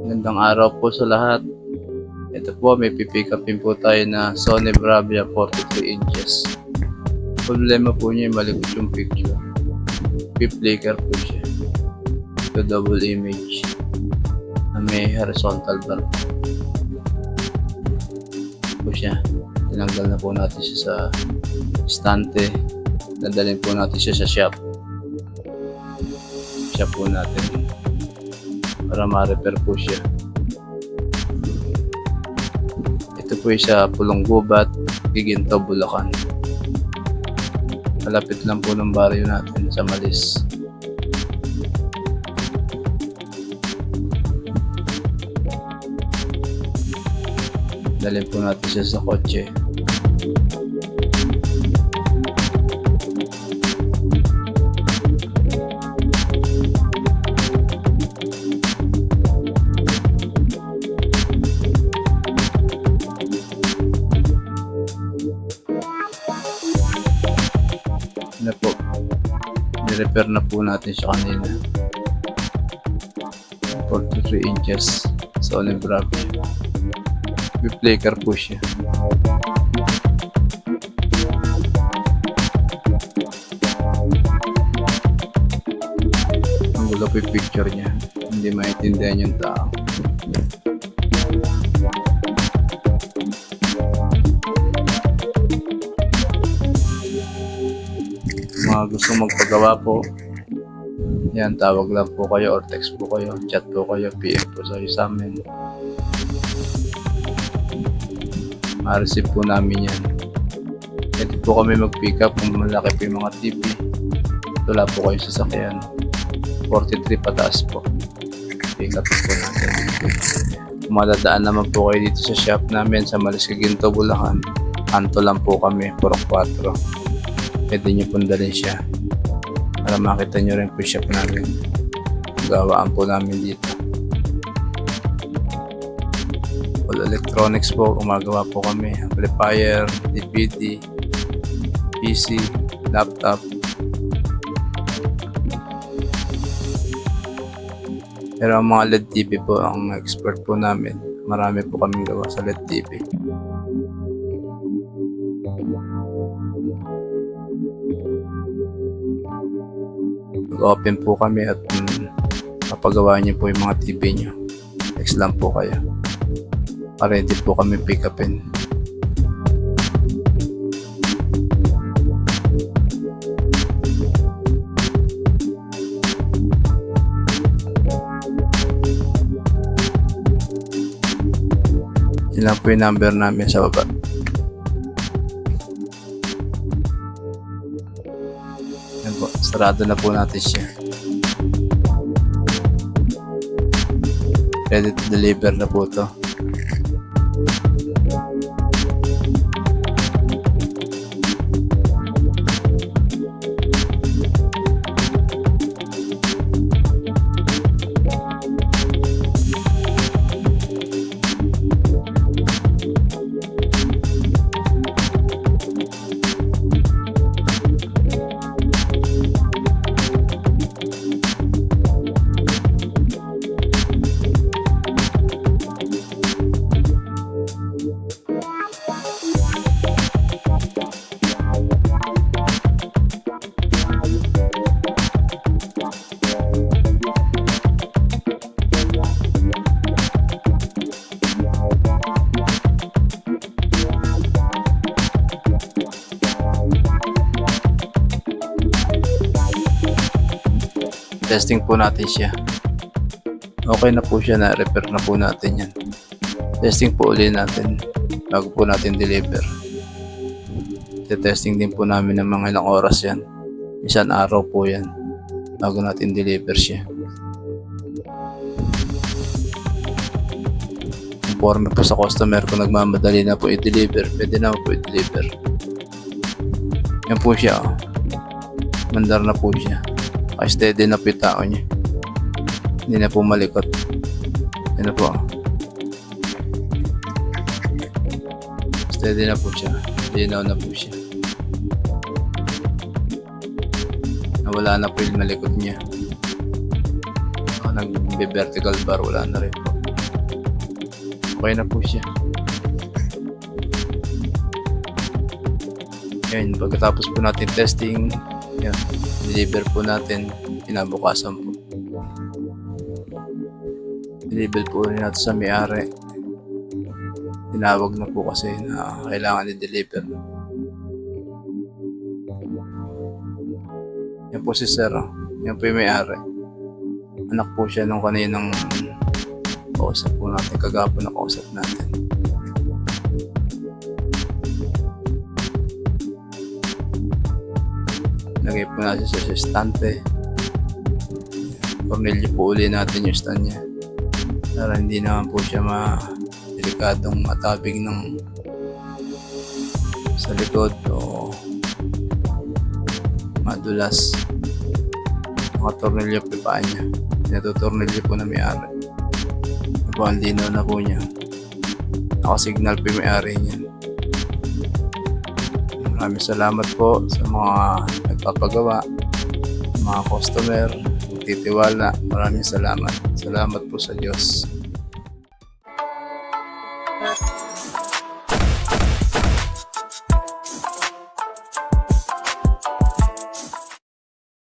Magandang araw po sa lahat. Ito po, may pipick upin po tayo na Sony Bravia 43 inches. Problema po niya yung malikot yung picture. Flicker po siya. Ito double image na may horizontal bar po siya. Tinanggal na po natin siya sa estante. Dadalhin po natin siya sa shop po natin para ma-repair po siya. Ito po sa Pulong Gubat, Giginto, Bulacan. Malapit lang po ng baryo natin sa Malis. Dalhin po natin siya sa kotse. Na po, ni-repair na po natin siya kanina. 43 inches Sony Bravia. Flicker po siya. Ang gulo po yung picture niya, hindi maintindihan yung tao. Mga gusto magpagawa po, yan, tawag lang po kayo or text po kayo, chat po kayo, PM po sa amin. Ma-receive po namin yan. Ito po kami mag-pick up kung malaki po yung mga TV. Wala po kayo sa sakyan. 43 pataas po. Pick up po natin. Kung madadaan naman po kayo dito sa shop namin sa Malis, Giginto, Bulacan, kanto lang po kami, Purok 4. Pwede nyo pundalin siya para makita nyo rin po shop namin. Gawaan po namin dito. All electronics po, gumagawa po kami. Amplifier, DVD, PC, laptop. Pero ang mga LED TV po ang expert po namin. Marami po kaming gawa sa LED TV. Mag-open po kami at papagawa niyo po yung mga TV nyo. Text lang po kayo. Ready po kami pick upin. Yun lang po yung number namin sa baba. Yan po, sarado na po natin siya. Ready to deliver na po to. Testing po natin siya. Okay na po siya, na-repair na po natin yan. Testing po ulit natin bago po natin deliver. Testing din po namin ng mga ilang oras yan. Isang araw po yan bago natin deliver siya. Conforme po sa customer, kung nagmamadali na po i-deliver, pwede na po i-deliver. Yan po siya, oh. Mandar na po siya. Steady na po yung tao niya. Hindi na po malikot. Yan na po. Steady na po siya. Linaw na po siya. Nawala na po yung malikot niya. vertical bar, wala na rin po. Okay na po siya. Yan, pagkatapos po natin testing, yan, deliver po natin kinabukasan po. Deliver po rin natin sa may-ari. Tinawag na po kasi na kailangan i-deliver. Yan po si Sir. Yan po yung may-ari. Anak po siya nung kaninang kausap po natin. Kagapon na kausap natin. Lagay po natin sa estante. Tornilyo po uli natin yung stand niya. Para hindi naman po siya delikadong matabig ng sa likod o madulas. Nakatornilyo po yung paa niya. Pinatutornilyo po na may-ari. Ang linaw na po niya. Nakasignal po yung may-ari niya. Maraming salamat po sa mga nagpapagawa, mga customer, magtitiwala. Maraming salamat. Salamat po sa Diyos.